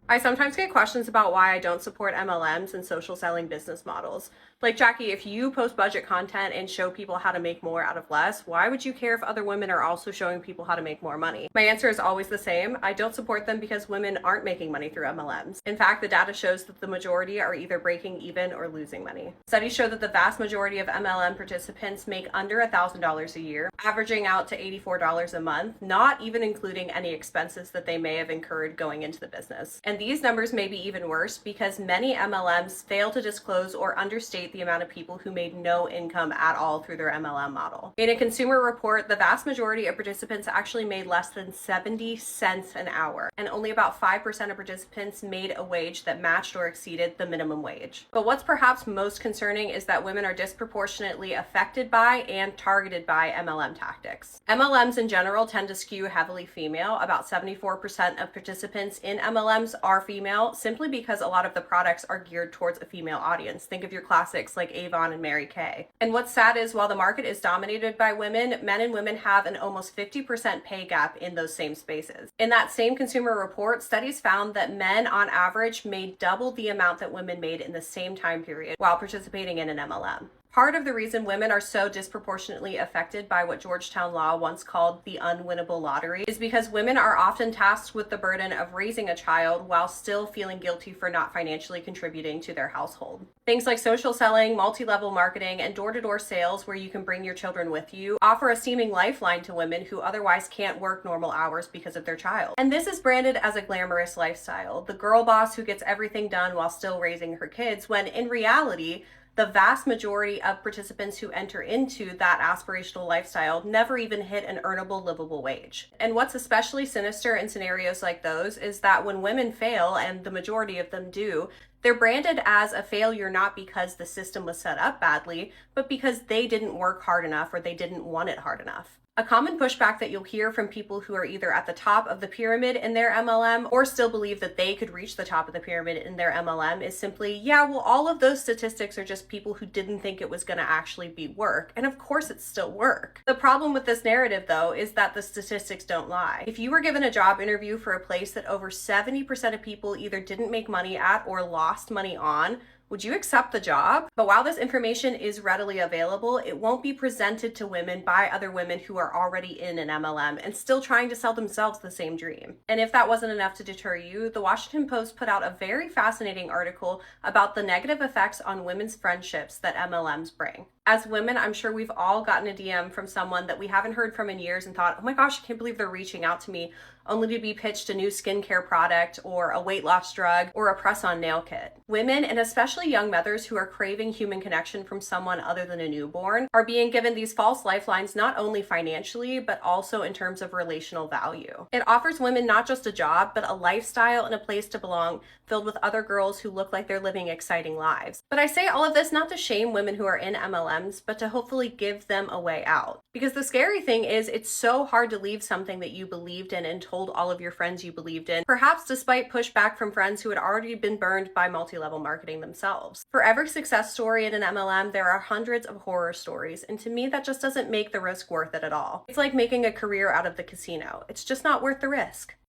I sometimes get questions about why I don't support MLMs and social selling business models. Like, Jackie, if you post budget content and show people how to make more out of less, why would you care if other women are also showing people how to make more money? My answer is always the same. I don't support them because women aren't making money through MLMs. In fact, the data shows that the majority are either breaking even or losing money. Studies show that the vast majority of MLM participants make under $1,000 a year, averaging out to $84 a month, not even including any expenses that they may have incurred going into the business. And these numbers may be even worse because many MLMs fail to disclose or understate the amount of people who made no income at all through their MLM model. In a consumer report, the vast majority of participants actually made less than 70 cents an hour, and only about 5% of participants made a wage that matched or exceeded the minimum wage. But what's perhaps most concerning is that women are disproportionately affected by and targeted by MLM tactics. MLMs in general tend to skew heavily female. About 74% of participants in MLMs are female, simply because a lot of the products are geared towards a female audience. Think of your classics like Avon and Mary Kay. And what's sad is while the market is dominated by women, men and women have an almost 50% pay gap in those same spaces. In that same consumer report, studies found that men on average made double the amount that women made in the same time period while participating in an MLM. Part of the reason women are so disproportionately affected by what Georgetown Law once called the unwinnable lottery is because women are often tasked with the burden of raising a child while still feeling guilty for not financially contributing to their household. Things like social selling, multi-level marketing, and door-to-door sales where you can bring your children with you offer a seeming lifeline to women who otherwise can't work normal hours because of their child. And this is branded as a glamorous lifestyle, the girl boss who gets everything done while still raising her kids, when in reality, the vast majority of participants who enter into that aspirational lifestyle never even hit an earnable, livable wage. And what's especially sinister in scenarios like those is that when women fail, and the majority of them do, they're branded as a failure not because the system was set up badly, but because they didn't work hard enough or they didn't want it hard enough. A common pushback that you'll hear from people who are either at the top of the pyramid in their MLM or still believe that they could reach the top of the pyramid in their MLM is simply, yeah, well, all of those statistics are just people who didn't think it was going to actually be work. And of course it's still work. The problem with this narrative, though, is that the statistics don't lie. If you were given a job interview for a place that over 70% of people either didn't make money at or lost money on, would you accept the job? But while this information is readily available, it won't be presented to women by other women who are already in an MLM and still trying to sell themselves the same dream. And if that wasn't enough to deter you, the Washington Post put out a very fascinating article about the negative effects on women's friendships that MLMs bring. As women, I'm sure we've all gotten a DM from someone that we haven't heard from in years and thought, oh my gosh, I can't believe they're reaching out to me, only to be pitched a new skincare product or a weight loss drug or a press-on nail kit. Women, and especially young mothers who are craving human connection from someone other than a newborn, are being given these false lifelines not only financially, but also in terms of relational value. It offers women not just a job, but a lifestyle and a place to belong filled with other girls who look like they're living exciting lives. But I say all of this not to shame women who are in MLMs, but to hopefully give them a way out. Because the scary thing is it's so hard to leave something that you believed in and told all of your friends you believed in, perhaps despite pushback from friends who had already been burned by multi-level marketing themselves. For every success story in an MLM, there are hundreds of horror stories, and to me that just doesn't make the risk worth it at all. It's like making a career out of the casino. It's just not worth the risk.